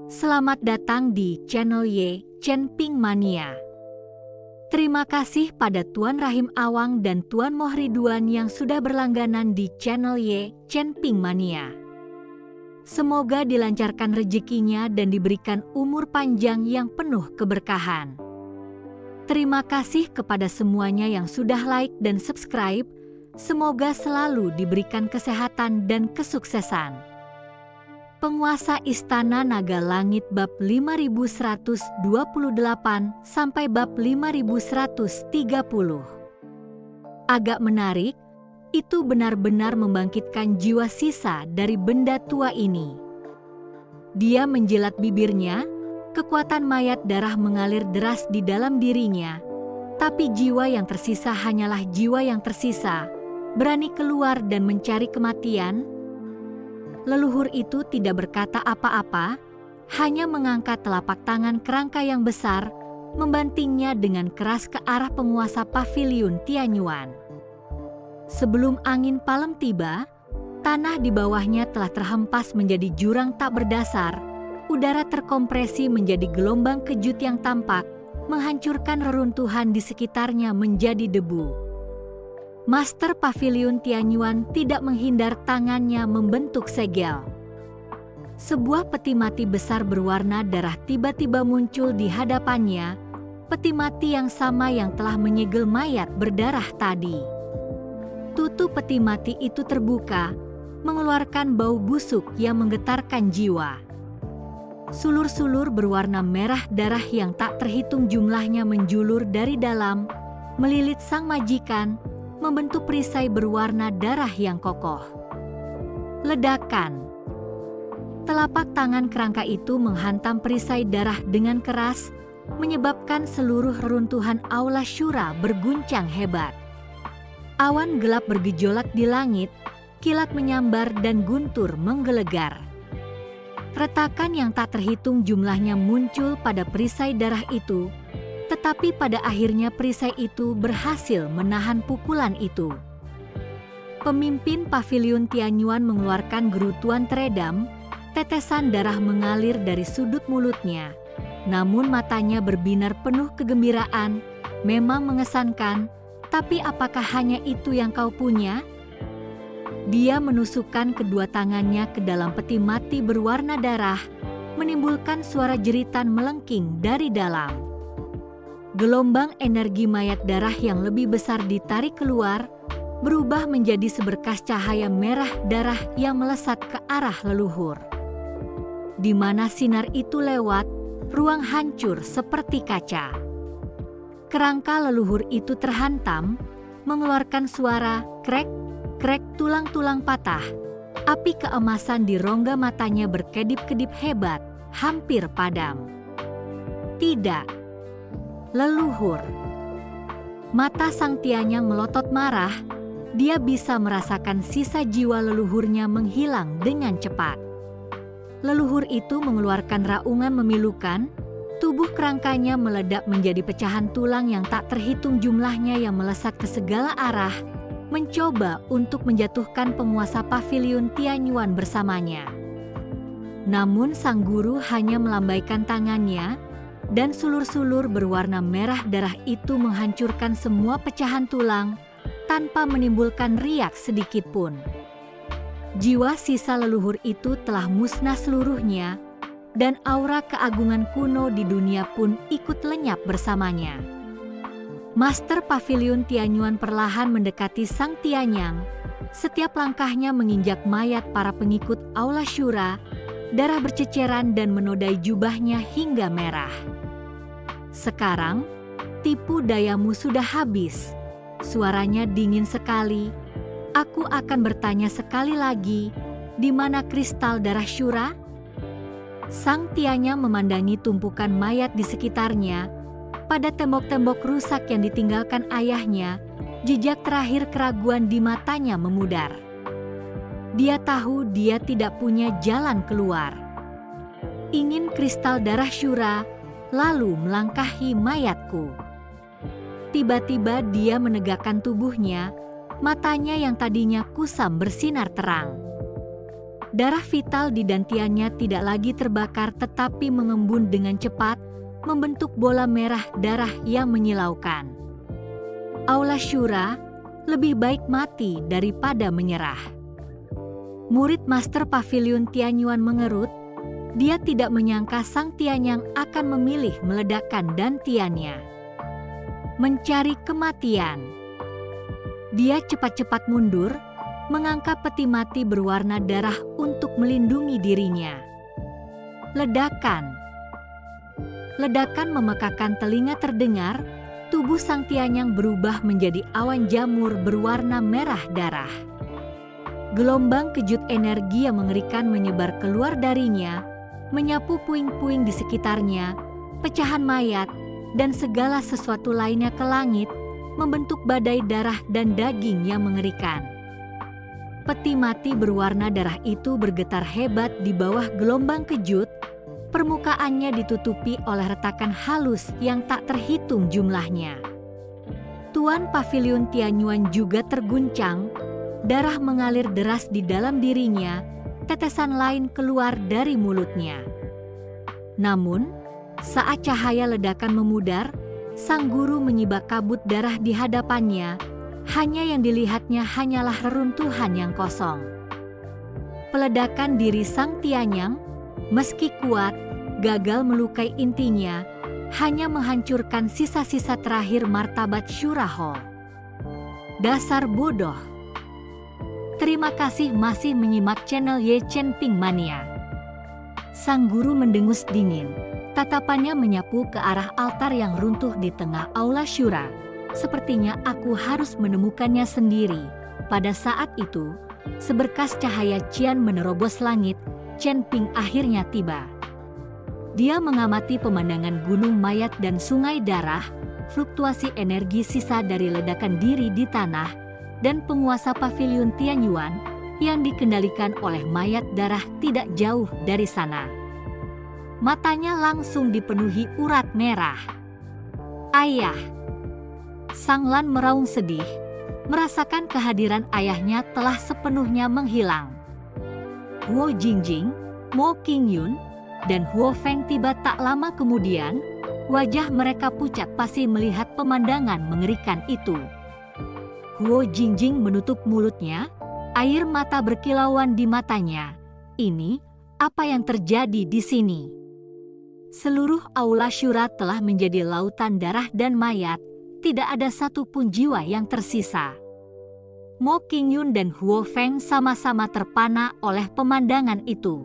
Selamat datang di channel Y Chen Ping Mania. Terima kasih pada Tuan Rahim Awang dan Tuan Moh Ridwan yang sudah berlangganan di channel Y Chen Ping Mania. Semoga dilancarkan rezekinya dan diberikan umur panjang yang penuh keberkahan. Terima kasih kepada semuanya yang sudah like dan subscribe. Semoga selalu diberikan kesehatan dan kesuksesan. Penguasa Istana Naga Langit bab 5128 sampai bab 5130. Agak menarik, itu benar-benar membangkitkan jiwa sisa dari benda tua ini. Dia menjilat bibirnya, kekuatan mayat darah mengalir deras di dalam dirinya, tapi jiwa yang tersisa hanyalah jiwa yang tersisa, berani keluar dan mencari kematian. Leluhur itu tidak berkata apa-apa, hanya mengangkat telapak tangan kerangka yang besar, membantingnya dengan keras ke arah penguasa paviliun Tianyuan. Sebelum angin palem tiba, tanah di bawahnya telah terhempas menjadi jurang tak berdasar, udara terkompresi menjadi gelombang kejut yang tampak, menghancurkan reruntuhan di sekitarnya menjadi debu. Master Paviliun Tianyuan tidak menghindar, tangannya membentuk segel. Sebuah peti mati besar berwarna darah tiba-tiba muncul di hadapannya, peti mati yang sama yang telah menyegel mayat berdarah tadi. Tutup peti mati itu terbuka, mengeluarkan bau busuk yang menggetarkan jiwa. Sulur-sulur berwarna merah darah yang tak terhitung jumlahnya menjulur dari dalam, melilit sang majikan, membentuk perisai berwarna darah yang kokoh. Ledakan. Telapak tangan kerangka itu menghantam perisai darah dengan keras, menyebabkan seluruh reruntuhan Aula Syura berguncang hebat. Awan gelap bergejolak di langit, kilat menyambar dan guntur menggelegar. Retakan yang tak terhitung jumlahnya muncul pada perisai darah itu, tetapi pada akhirnya perisai itu berhasil menahan pukulan itu. Pemimpin Paviliun Tianyuan mengeluarkan gerutuan teredam, tetesan darah mengalir dari sudut mulutnya. Namun matanya berbinar penuh kegembiraan, memang mengesankan, tapi apakah hanya itu yang kau punya? Dia menusukkan kedua tangannya ke dalam peti mati berwarna darah, menimbulkan suara jeritan melengking dari dalam. Gelombang energi mayat darah yang lebih besar ditarik keluar, berubah menjadi seberkas cahaya merah darah yang melesat ke arah leluhur. Di mana sinar itu lewat, ruang hancur seperti kaca. Kerangka leluhur itu terhantam, mengeluarkan suara krek, krek tulang-tulang patah. Api keemasan di rongga matanya berkedip-kedip hebat, hampir padam. Tidak. Leluhur. Mata sang Tianyang melotot marah, dia bisa merasakan sisa jiwa leluhurnya menghilang dengan cepat. Leluhur itu mengeluarkan raungan memilukan, tubuh kerangkanya meledak menjadi pecahan tulang yang tak terhitung jumlahnya yang melesat ke segala arah, mencoba untuk menjatuhkan penguasa Paviliun Tianyuan bersamanya. Namun sang guru hanya melambaikan tangannya, dan sulur-sulur berwarna merah darah itu menghancurkan semua pecahan tulang tanpa menimbulkan riak sedikit pun. Jiwa sisa leluhur itu telah musnah seluruhnya, dan aura keagungan kuno di dunia pun ikut lenyap bersamanya. Master Paviliun Tianyuan perlahan mendekati sang Tianyang. Setiap langkahnya menginjak mayat para pengikut Aula Syura, darah berceceran dan menodai jubahnya hingga merah. Sekarang, tipu dayamu sudah habis. Suaranya dingin sekali. Aku akan bertanya sekali lagi, di mana kristal darah Syura? Sang Tianyang memandangi tumpukan mayat di sekitarnya. Pada tembok-tembok rusak yang ditinggalkan ayahnya, jejak terakhir keraguan di matanya memudar. Dia tahu dia tidak punya jalan keluar. Ingin kristal darah Syura, lalu melangkahi mayatku. Tiba-tiba dia menegakkan tubuhnya, matanya yang tadinya kusam bersinar terang. Darah vital di dantiannya tidak lagi terbakar tetapi mengembun dengan cepat, membentuk bola merah darah yang menyilaukan. Aula Shura, lebih baik mati daripada menyerah. Murid Master Pavilion Tianyuan mengerut. Dia tidak menyangka Sang Tianyang akan memilih meledakkan dantiannya. Mencari kematian. Dia cepat-cepat mundur, mengangkat peti mati berwarna darah untuk melindungi dirinya. Ledakan. Ledakan memekakan telinga terdengar, tubuh Sang Tianyang berubah menjadi awan jamur berwarna merah darah. Gelombang kejut energi yang mengerikan menyebar keluar darinya, menyapu puing-puing di sekitarnya, pecahan mayat, dan segala sesuatu lainnya ke langit, membentuk badai darah dan daging yang mengerikan. Peti mati berwarna darah itu bergetar hebat di bawah gelombang kejut, permukaannya ditutupi oleh retakan halus yang tak terhitung jumlahnya. Tuan Pavilion Tianyuan juga terguncang, darah mengalir deras di dalam dirinya, tetesan lain keluar dari mulutnya. Namun, saat cahaya ledakan memudar, sang guru menyibak kabut darah di hadapannya, hanya yang dilihatnya hanyalah reruntuhan yang kosong. Peledakan diri Sang Tianyang, meski kuat, gagal melukai intinya, hanya menghancurkan sisa-sisa terakhir martabat Shura Hall. Dasar bodoh. Terima kasih masih menyimak channel Ye Chen Ping Mania. Sang guru mendengus dingin, tatapannya menyapu ke arah altar yang runtuh di tengah aula Shura. Sepertinya aku harus menemukannya sendiri. Pada saat itu, seberkas cahaya cian menerobos langit, Chen Ping akhirnya tiba. Dia mengamati pemandangan gunung mayat dan sungai darah, fluktuasi energi sisa dari ledakan diri di tanah, dan penguasa Pavilion Tianyuan yang dikendalikan oleh mayat darah tidak jauh dari sana. Matanya langsung dipenuhi urat merah. Ayah! Sang Lan meraung sedih, merasakan kehadiran ayahnya telah sepenuhnya menghilang. Huo Jingjing, Mo Qingyun, dan Huo Feng tiba tak lama kemudian, wajah mereka pucat pasi melihat pemandangan mengerikan itu. Huo Jingjing menutup mulutnya, air mata berkilauan di matanya. Ini, apa yang terjadi di sini? Seluruh aula Shura telah menjadi lautan darah dan mayat, tidak ada satupun jiwa yang tersisa. Mo Qingyun dan Huo Feng sama-sama terpana oleh pemandangan itu.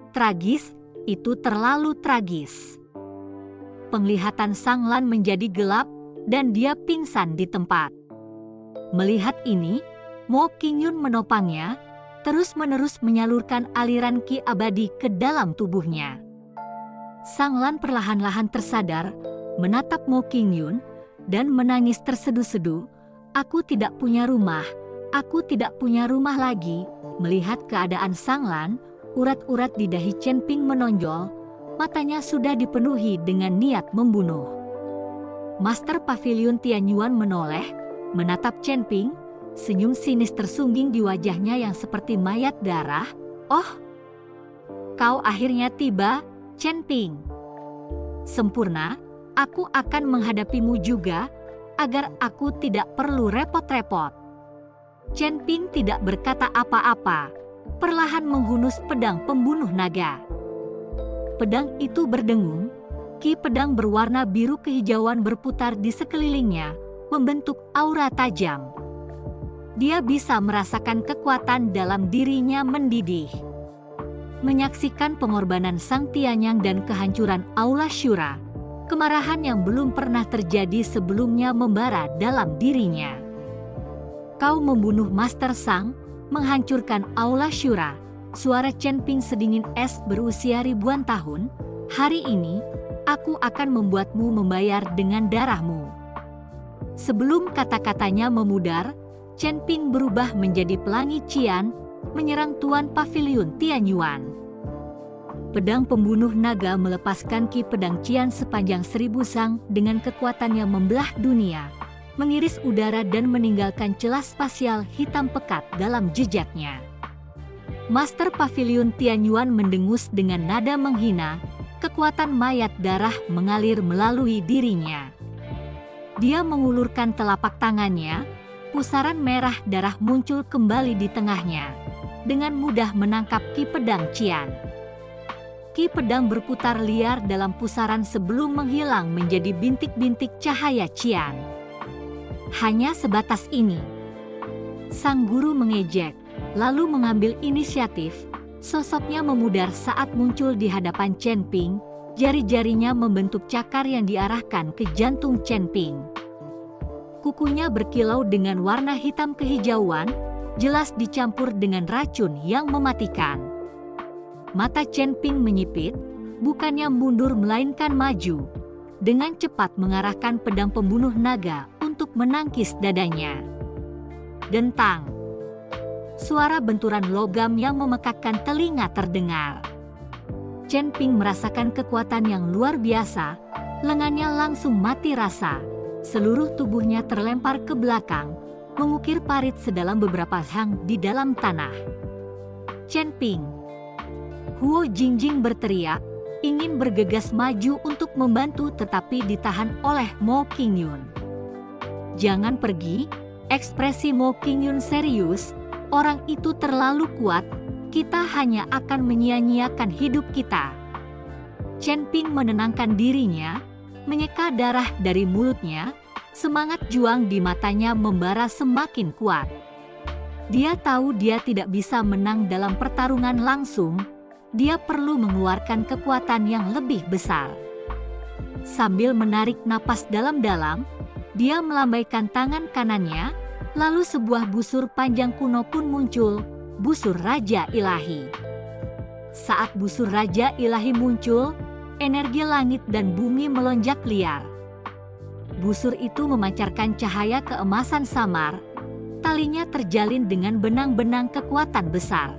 Tragis, itu terlalu tragis. Penglihatan Sang Lan menjadi gelap, dan dia pingsan di tempat. Melihat ini, Mo Qingyun menopangnya, terus-menerus menyalurkan aliran ki abadi ke dalam tubuhnya. Sang Lan perlahan-lahan tersadar, menatap Mo Qingyun, dan menangis tersedu-sedu. Aku tidak punya rumah, aku tidak punya rumah lagi. Melihat keadaan Sang Lan, urat-urat di dahi Chen Ping menonjol, matanya sudah dipenuhi dengan niat membunuh. Master Pavilion Tianyuan menoleh, menatap Chen Ping, senyum sinis tersungging di wajahnya yang seperti mayat darah. Oh, kau akhirnya tiba, Chen Ping. Sempurna, aku akan menghadapimu juga, agar aku tidak perlu repot-repot. Chen Ping tidak berkata apa-apa, perlahan menghunus pedang pembunuh naga. Pedang itu berdengung, ki pedang berwarna biru kehijauan berputar di sekelilingnya, membentuk aura tajam. Dia bisa merasakan kekuatan dalam dirinya mendidih. Menyaksikan pengorbanan Sang Tianyang dan kehancuran aula Shura, kemarahan yang belum pernah terjadi sebelumnya membara dalam dirinya. Kau membunuh Master Sang, menghancurkan aula Shura. Suara Chen Ping sedingin es berusia ribuan tahun. Hari ini, aku akan membuatmu membayar dengan darahmu. Sebelum kata-katanya memudar, Chen Ping berubah menjadi pelangi cian, menyerang Tuan Pavilion Tianyuan. Pedang pembunuh naga melepaskan ki pedang cian sepanjang 1000 sang dengan kekuatannya membelah dunia, mengiris udara dan meninggalkan celah spasial hitam pekat dalam jejaknya. Master Pavilion Tianyuan mendengus dengan nada menghina. Kekuatan mayat darah mengalir melalui dirinya. Dia mengulurkan telapak tangannya, pusaran merah darah muncul kembali di tengahnya. Dengan mudah menangkap Ki Pedang Qian. Ki Pedang berputar liar dalam pusaran sebelum menghilang menjadi bintik-bintik cahaya Qian. Hanya sebatas ini. Sang guru mengejek, lalu mengambil inisiatif. Sosoknya memudar saat muncul di hadapan Chen Ping. Jari-jarinya membentuk cakar yang diarahkan ke jantung Chen Ping. Kukunya berkilau dengan warna hitam kehijauan, jelas dicampur dengan racun yang mematikan. Mata Chen Ping menyipit, bukannya mundur melainkan maju. Dengan cepat mengarahkan pedang pembunuh naga untuk menangkis dadanya. Dentang. Suara benturan logam yang memekakkan telinga terdengar. Chen Ping merasakan kekuatan yang luar biasa, lengannya langsung mati rasa. Seluruh tubuhnya terlempar ke belakang, mengukir parit sedalam beberapa hang di dalam tanah. Chen Ping. Huo Jingjing berteriak, ingin bergegas maju untuk membantu tetapi ditahan oleh Mo Qingyun. Jangan pergi, ekspresi Mo Qingyun serius. Orang itu terlalu kuat, kita hanya akan menyia-nyiakan hidup kita. Chen Ping menenangkan dirinya, menyeka darah dari mulutnya, semangat juang di matanya membara semakin kuat. Dia tahu dia tidak bisa menang dalam pertarungan langsung, dia perlu mengeluarkan kekuatan yang lebih besar. Sambil menarik napas dalam-dalam, dia melambaikan tangan kanannya, lalu sebuah busur panjang kuno pun muncul, busur Raja Ilahi. Saat busur Raja Ilahi muncul, energi langit dan bumi melonjak liar. Busur itu memancarkan cahaya keemasan samar, talinya terjalin dengan benang-benang kekuatan besar.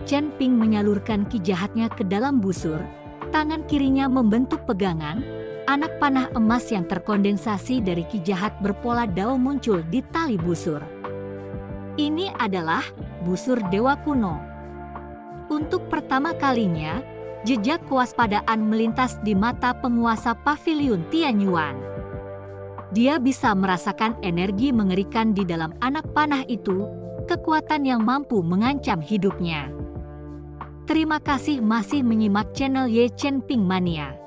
Chen Ping menyalurkan ki jahatnya ke dalam busur, tangan kirinya membentuk pegangan. Anak panah emas yang terkondensasi dari ki jahat berpola dao muncul di tali busur. Ini adalah busur dewa kuno. Untuk pertama kalinya, jejak kewaspadaan melintas di mata penguasa Pavilion Tianyuan. Dia bisa merasakan energi mengerikan di dalam anak panah itu, kekuatan yang mampu mengancam hidupnya. Terima kasih masih menyimak channel Ye Chen Ping Mania.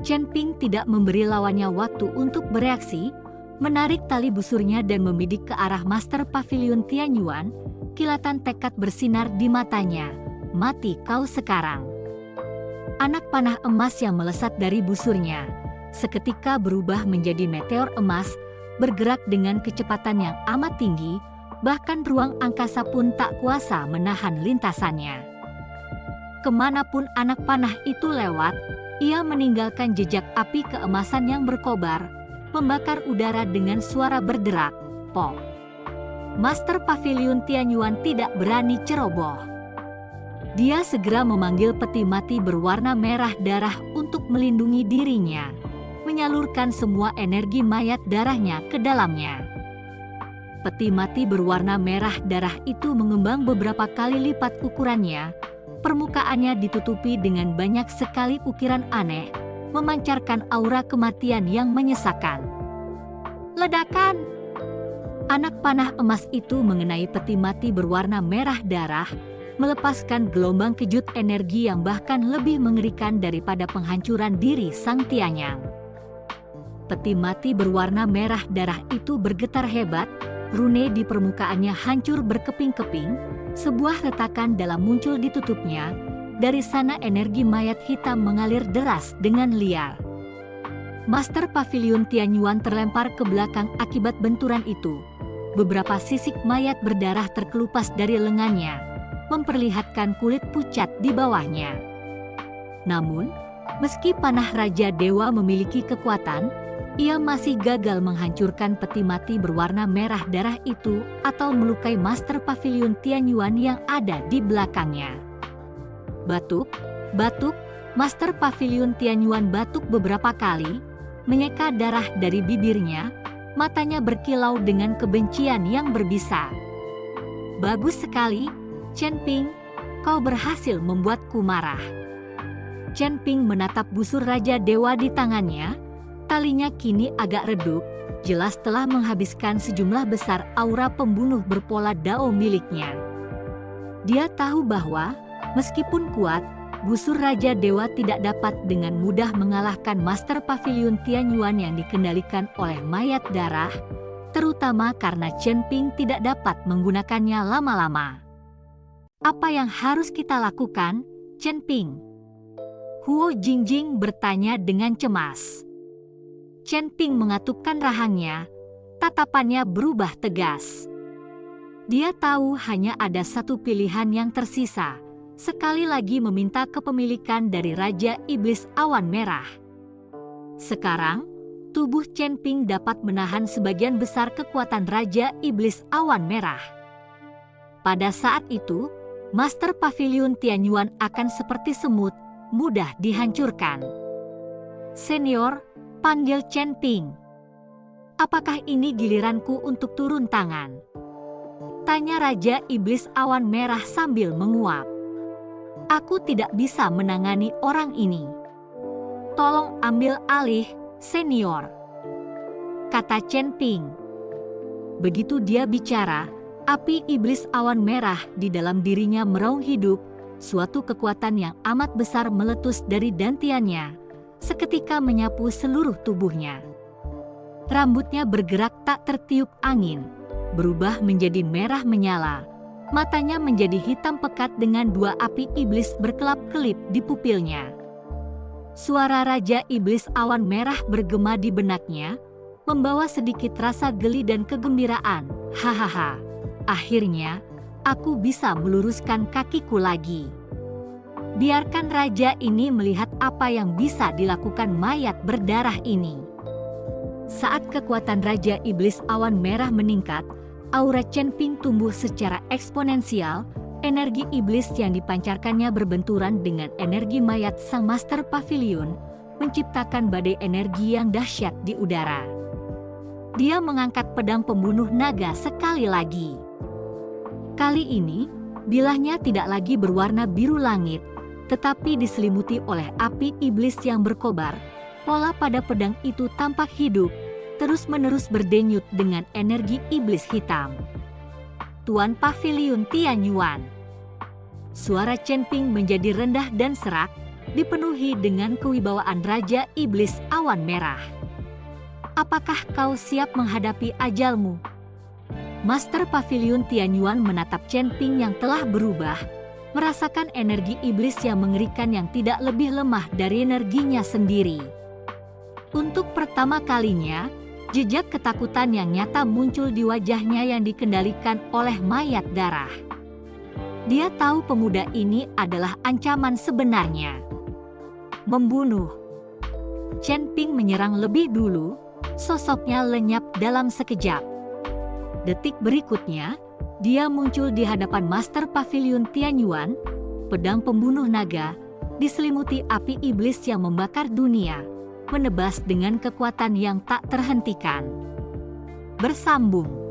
Chen Ping tidak memberi lawannya waktu untuk bereaksi, menarik tali busurnya dan membidik ke arah Master Pavilion Tianyuan. Kilatan tekad bersinar di matanya. Mati kau sekarang. Anak panah emas yang melesat dari busurnya, seketika berubah menjadi meteor emas, bergerak dengan kecepatan yang amat tinggi, bahkan ruang angkasa pun tak kuasa menahan lintasannya. Kemanapun anak panah itu lewat, ia meninggalkan jejak api keemasan yang berkobar, membakar udara dengan suara berderak, pop. Master Pavilion Tianyuan tidak berani ceroboh. Dia segera memanggil peti mati berwarna merah darah untuk melindungi dirinya, menyalurkan semua energi mayat darahnya ke dalamnya. Peti mati berwarna merah darah itu mengembang beberapa kali lipat ukurannya. Permukaannya ditutupi dengan banyak sekali ukiran aneh, memancarkan aura kematian yang menyesakan. Ledakan! Anak panah emas itu mengenai peti mati berwarna merah darah, melepaskan gelombang kejut energi yang bahkan lebih mengerikan daripada penghancuran diri sang Tianyang. Peti mati berwarna merah darah itu bergetar hebat, rune di permukaannya hancur berkeping-keping. Sebuah retakan dalam muncul di tutupnya, dari sana energi mayat hitam mengalir deras dengan liar. Master Pavilion Tianyuan terlempar ke belakang akibat benturan itu. Beberapa sisik mayat berdarah terkelupas dari lengannya, memperlihatkan kulit pucat di bawahnya. Namun, meski panah Raja Dewa memiliki kekuatan, ia masih gagal menghancurkan peti mati berwarna merah darah itu atau melukai Master Pavilion Tianyuan yang ada di belakangnya. Batuk, Master Pavilion Tianyuan batuk beberapa kali, menyeka darah dari bibirnya, matanya berkilau dengan kebencian yang berbisa. Bagus sekali, Chen Ping, kau berhasil membuatku marah. Chen Ping menatap busur Raja Dewa di tangannya. Talinya kini agak redup, jelas telah menghabiskan sejumlah besar aura pembunuh berpola Dao miliknya. Dia tahu bahwa, meskipun kuat, busur Raja Dewa tidak dapat dengan mudah mengalahkan Master Pavilion Tianyuan yang dikendalikan oleh mayat darah, terutama karena Chen Ping tidak dapat menggunakannya lama-lama. Apa yang harus kita lakukan, Chen Ping? Huo Jingjing bertanya dengan cemas. Chen Ping mengatupkan rahangnya, tatapannya berubah tegas. Dia tahu hanya ada satu pilihan yang tersisa, sekali lagi meminta kepemilikan dari Raja Iblis Awan Merah. Sekarang, tubuh Chen Ping dapat menahan sebagian besar kekuatan Raja Iblis Awan Merah. Pada saat itu, Master Pavilion Tianyuan akan seperti semut, mudah dihancurkan. Senior, panggil Chen Ping. Apakah ini giliranku untuk turun tangan? Tanya Raja Iblis Awan Merah sambil menguap. Aku tidak bisa menangani orang ini. Tolong ambil alih, senior, kata Chen Ping. Begitu dia bicara, api Iblis Awan Merah di dalam dirinya meraung hidup. Suatu kekuatan yang amat besar meletus dari dantiannya, seketika menyapu seluruh tubuhnya. Rambutnya bergerak tak tertiup angin, berubah menjadi merah menyala, matanya menjadi hitam pekat dengan dua api iblis berkelap-kelip di pupilnya. Suara Raja Iblis Awan Merah bergema di benaknya, membawa sedikit rasa geli dan kegembiraan. Hahaha, akhirnya aku bisa meluruskan kakiku lagi. Biarkan raja ini melihat apa yang bisa dilakukan mayat berdarah ini. Saat kekuatan Raja Iblis Awan Merah meningkat, aura Chen Ping tumbuh secara eksponensial. Energi iblis yang dipancarkannya berbenturan dengan energi mayat sang Master Pavilion, menciptakan badai energi yang dahsyat di udara. Dia mengangkat pedang pembunuh naga sekali lagi. Kali ini, bilahnya tidak lagi berwarna biru langit, tetapi diselimuti oleh api iblis yang berkobar. Pola pada pedang itu tampak hidup, terus-menerus berdenyut dengan energi iblis hitam. Tuan Pavilion Tianyuan. Suara Chen Ping menjadi rendah dan serak, dipenuhi dengan kewibawaan Raja Iblis Awan Merah. Apakah kau siap menghadapi ajalmu? Master Pavilion Tianyuan menatap Chen Ping yang telah berubah, merasakan energi iblis yang mengerikan yang tidak lebih lemah dari energinya sendiri. Untuk pertama kalinya, jejak ketakutan yang nyata muncul di wajahnya yang dikendalikan oleh mayat darah. Dia tahu pemuda ini adalah ancaman sebenarnya. Membunuh. Chen Ping menyerang lebih dulu, sosoknya lenyap dalam sekejap. Detik berikutnya, dia muncul di hadapan Master Pavilion Tianyuan, pedang pembunuh naga, diselimuti api iblis yang membakar dunia, menebas dengan kekuatan yang tak terhentikan. Bersambung.